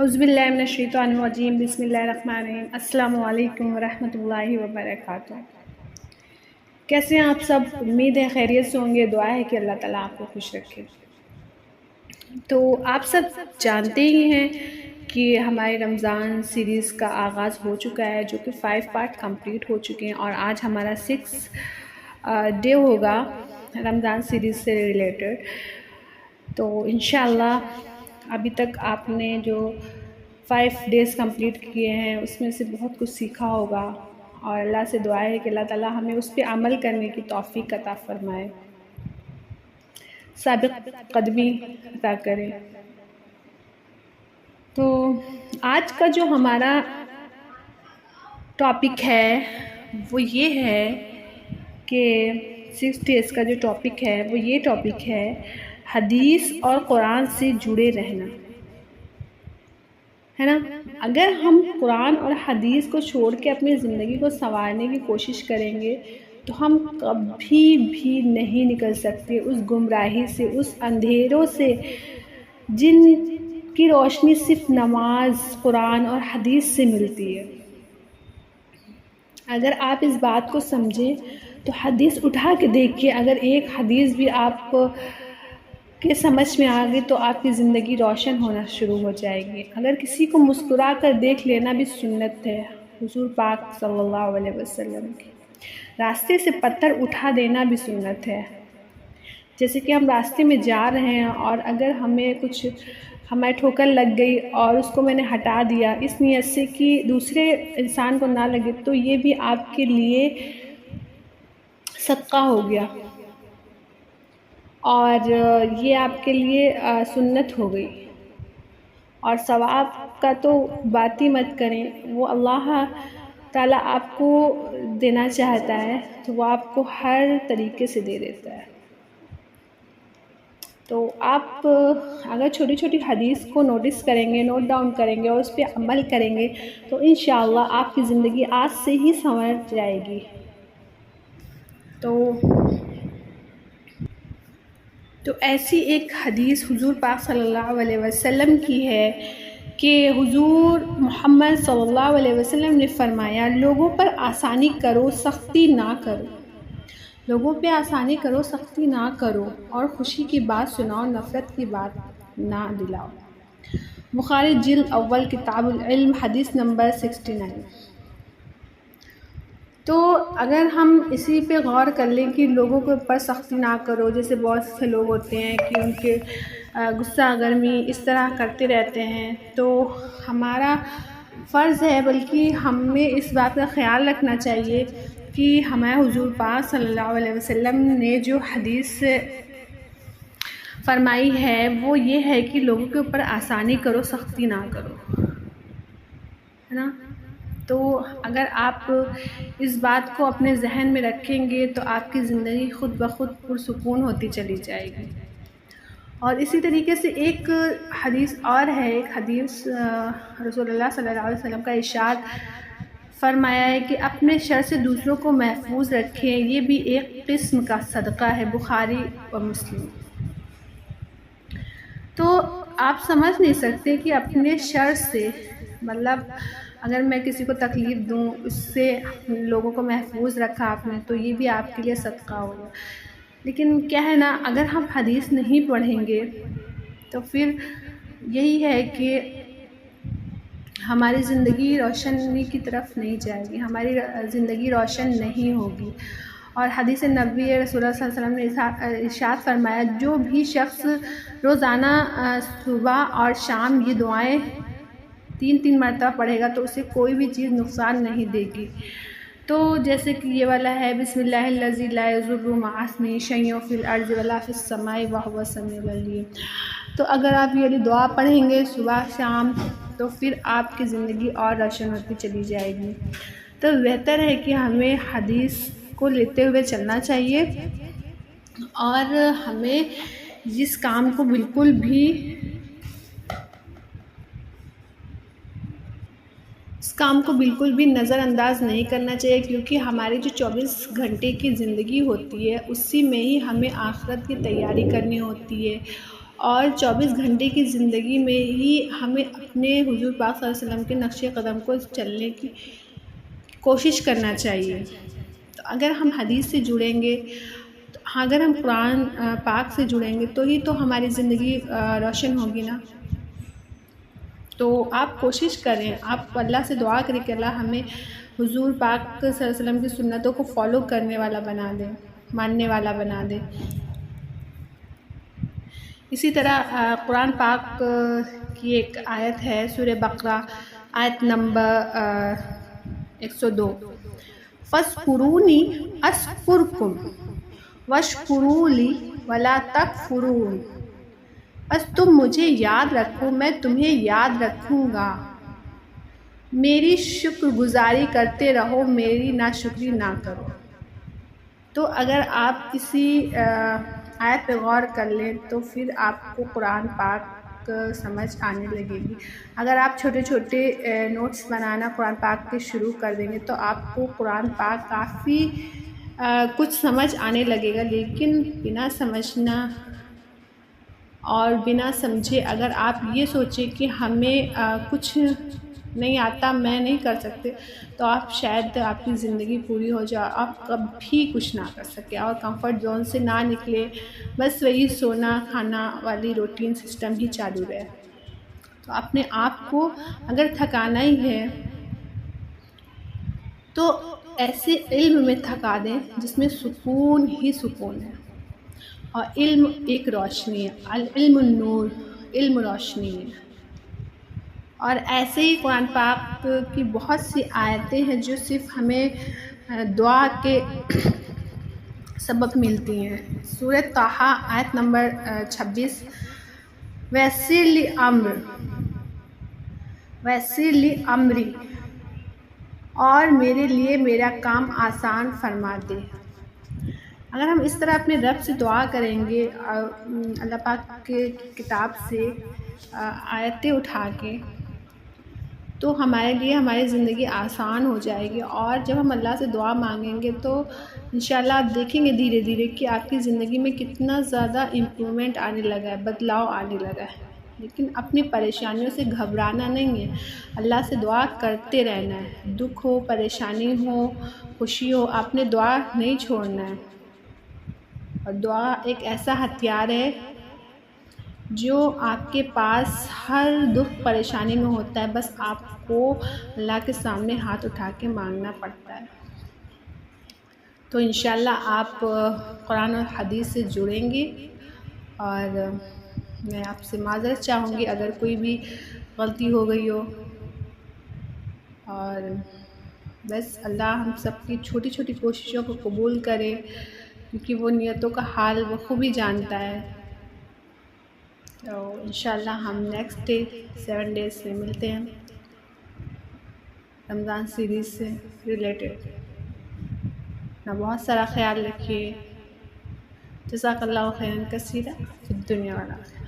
اعوذ باللہ من الشیطان الرجیم، بسم اللہ الرحمن الرحیم۔ السلام علیکم ورحمۃ اللہ وبرکاتہ۔ کیسے ہیں آپ سب؟ امید ہے خیریت سے ہوں گے۔ دعا ہے کہ اللہ تعالیٰ آپ کو خوش رکھے۔ تو آپ سب جانتے ہی ہیں کہ ہمارے رمضان سیریز کا آغاز ہو چکا ہے، جو کہ 5 پارٹ کمپلیٹ ہو چکے ہیں، اور آج ہمارا 6 ڈے ہوگا رمضان سیریز سے ریلیٹڈ۔ تو انشاءاللہ ابھی تک آپ نے جو 5 ڈیز کمپلیٹ کیے ہیں اس میں سے بہت کچھ سیکھا ہوگا، اور اللہ سے دعا ہے کہ اللہ تعالیٰ ہمیں اس پہ عمل کرنے کی توفیق عطا فرمائے، سابق قدمی عطا کرے۔ تو آج کا جو ہمارا ٹاپک ہے وہ یہ ہے کہ 6 ڈیز کا جو ٹاپک ہے وہ یہ ٹاپک ہے حدیث اور قرآن سے جڑے رہنا، ہے نا۔ اگر ہم قرآن اور حدیث کو چھوڑ کے اپنی زندگی کو سنوارنے کی کوشش کریں گے تو ہم کبھی بھی نہیں نکل سکتے اس گمراہی سے، اس اندھیروں سے جن کی روشنی صرف نماز، قرآن اور حدیث سے ملتی ہے۔ اگر آپ اس بات کو سمجھیں تو حدیث اٹھا کے دیکھیے، اگر ایک حدیث بھی آپ کے سمجھ میں آ گئی تو آپ کی زندگی روشن ہونا شروع ہو جائے گی۔ اگر کسی کو مسکرا کر دیکھ لینا بھی سنت ہے حضور پاک صلی اللہ علیہ وسلم کی۔ راستے سے پتھر اٹھا دینا بھی سنت ہے۔ جیسے کہ ہم راستے میں جا رہے ہیں اور اگر ہمیں ٹھوکر لگ گئی اور اس کو میں نے ہٹا دیا اس نیت سے کہ دوسرے انسان کو نہ لگے، تو یہ بھی آپ کے لیے صدقہ ہو گیا، اور یہ آپ کے لیے سنت ہو گئی۔ اور ثواب کا تو بات ہی مت کریں، وہ اللہ تعالیٰ آپ کو دینا چاہتا ہے تو وہ آپ کو ہر طریقے سے دے دیتا ہے۔ تو آپ اگر چھوٹی چھوٹی حدیث کو نوٹس کریں گے، نوٹ ڈاؤن کریں گے اور اس پہ عمل کریں گے تو انشاءاللہ آپ کی زندگی آج سے ہی سنور جائے گی۔ تو ایسی ایک حدیث حضور پاک صلی اللہ علیہ وسلم کی ہے کہ حضور محمد صلی اللہ علیہ وسلم نے فرمایا، لوگوں پر آسانی کرو، سختی نہ کرو۔ لوگوں پہ آسانی کرو، سختی نہ کرو، اور خوشی کی بات سناؤ، نفرت کی بات نہ دلاؤ۔ بخاری جلد اول کتاب العلم، حدیث نمبر 69۔ تو اگر ہم اسی پہ غور کر لیں کہ لوگوں کے اوپر سختی نہ کرو، جیسے بہت سے لوگ ہوتے ہیں کہ ان کے غصہ گرمی اس طرح کرتے رہتے ہیں، تو ہمارا فرض ہے، بلکہ ہمیں اس بات کا خیال رکھنا چاہیے کہ ہمیں حضور پاک صلی اللہ علیہ وسلم نے جو حدیث فرمائی ہے وہ یہ ہے کہ لوگوں کے اوپر آسانی کرو، سختی نہ کرو، ہے نا۔ تو اگر آپ اس بات کو اپنے ذہن میں رکھیں گے تو آپ کی زندگی خود بخود پرسکون ہوتی چلی جائے گی۔ اور اسی طریقے سے ایک حدیث اور ہے، ایک حدیث رسول اللہ صلی اللہ علیہ وسلم کا ارشاد فرمایا ہے کہ اپنے شر سے دوسروں کو محفوظ رکھیں، یہ بھی ایک قسم کا صدقہ ہے، بخاری و مسلم۔ تو آپ سمجھ نہیں سکتے کہ اپنے شر سے، مطلب اگر میں کسی کو تکلیف دوں، اس سے لوگوں کو محفوظ رکھا آپ نے، تو یہ بھی آپ کے لیے صدقہ ہوگا۔ لیکن کیا ہے نا، اگر ہم حدیث نہیں پڑھیں گے تو پھر یہی ہے کہ ہماری زندگی روشنی کی طرف نہیں جائے گی، ہماری زندگی روشن نہیں ہوگی۔ اور حدیث نبوی رسول اللہ صلی اللہ علیہ وسلم نے ارشاد فرمایا، جو بھی شخص روزانہ صبح اور شام یہ دعائیں 3 مرتبہ پڑھے گا تو اسے کوئی بھی چیز نقصان نہیں دے گی۔ تو جیسے کہ یہ والا ہے، بسم اللہ الذی لا یضر مع اسمہ شیء فی الارض ولا فی السماء وہو السمیع العلیم۔ تو اگر آپ یہ دعا پڑھیں گے صبح شام تو پھر آپ کی زندگی اور روشن ہوتی چلی جائے گی۔ تو بہتر ہے کہ ہمیں حدیث کو لیتے ہوئے چلنا چاہیے، اور ہمیں جس کام کو بالکل بھی نظر انداز نہیں کرنا چاہیے، کیونکہ ہماری جو 24 گھنٹے کی زندگی ہوتی ہے اسی میں ہی ہمیں آخرت کی تیاری کرنی ہوتی ہے، اور 24 گھنٹے کی زندگی میں ہی ہمیں اپنے حضور پاک صلی اللہ علیہ وسلم کے نقش قدم کو چلنے کی کوشش کرنا چاہیے۔ تو اگر ہم حدیث سے جڑیں گے، اگر ہم قرآن پاک سے جڑیں گے تو ہی تو ہماری زندگی روشن ہوگی نا۔ تو آپ کوشش کریں، آپ اللہ سے دعا کریں کہ اللہ ہمیں حضور پاک صلی اللہ علیہ وسلم کی سنتوں کو فالو کرنے والا بنا دے، ماننے والا بنا دے۔ اسی طرح قرآن پاک کی ایک آیت ہے سورہ بقرہ آیت نمبر 102، فَاذْكُرُونِی أَذْکُرْکُم وَاشْکُرُوا لِی وَلَا تَکْفُرُونِ، بس تم مجھے یاد رکھو، میں تمہیں یاد رکھوں گا، میری شکر گزاری کرتے رہو، میری ناشکری نہ کرو۔ تو اگر آپ کسی آیت پہ غور کر لیں تو پھر آپ کو قرآن پاک سمجھ آنے لگے گی۔ اگر آپ چھوٹے چھوٹے نوٹس بنانا قرآن پاک کے شروع کر دیں گے تو آپ کو قرآن پاک کافی کچھ سمجھ آنے لگے گا، لیکن بنا سمجھنا اور بنا سمجھے اگر آپ یہ سوچیں کہ ہمیں کچھ نہیں آتا، میں نہیں کر سکتے، تو آپ شاید آپ کی زندگی پوری ہو جائے، آپ کبھی کچھ نہ کر سکے اور کمفرٹ زون سے نہ نکلے، بس وہی سونا کھانا والی روٹین سسٹم ہی چالو رہے۔ تو اپنے آپ کو اگر تھکانا ہی ہے تو ایسے علم میں تھکا دیں جس میں سکون ہی سکون ہے، اور علم ایک روشنی ہے، العلم النور، علم روشنی ہے۔ اور ایسے ہی قرآن پاک کی بہت سی آیتیں ہیں جو صرف ہمیں دعا کے سبب ملتی ہیں۔ سورہ طٰہٰ آیت نمبر 26، وَيَسِّرْ لِی أَمْرِی، اور میرے لیے میرا کام آسان فرما دے۔ اگر ہم اس طرح اپنے رب سے دعا کریں گے، اللہ پاک کے کتاب سے آیتیں اٹھا کے، تو ہمارے لیے ہماری زندگی آسان ہو جائے گی۔ اور جب ہم اللہ سے دعا مانگیں گے تو انشاءاللہ آپ دیکھیں گے دھیرے دھیرے کہ آپ کی زندگی میں کتنا زیادہ امپرومنٹ آنے لگا ہے، بدلاؤ آنے لگا ہے۔ لیکن اپنی پریشانیوں سے گھبرانا نہیں ہے، اللہ سے دعا کرتے رہنا ہے، دکھ ہو، پریشانی ہو، خوشی ہو، آپ نے دعا نہیں چھوڑنا ہے۔ اور دعا ایک ایسا ہتھیار ہے جو آپ کے پاس ہر دکھ پریشانی میں ہوتا ہے، بس آپ کو اللہ کے سامنے ہاتھ اٹھا کے مانگنا پڑتا ہے۔ تو انشاءاللہ آپ قرآن اور حدیث سے جڑیں گے، اور میں آپ سے معذرت چاہوں گی اگر کوئی بھی غلطی ہو گئی ہو، اور بس اللہ ہم سب کی چھوٹی چھوٹی کوششوں کو قبول کرے، کیونکہ وہ نیتوں کا حال بخوبی جانتا ہے۔ تو انشاءاللہ ہم نیکسٹ ڈے 7 days میں ملتے ہیں رمضان سیریز سے ریلیٹڈ۔ اپنا بہت سارا خیال رکھیے۔ جزاک اللہ خیرا کثیرا فی الدنیا والآخرہ۔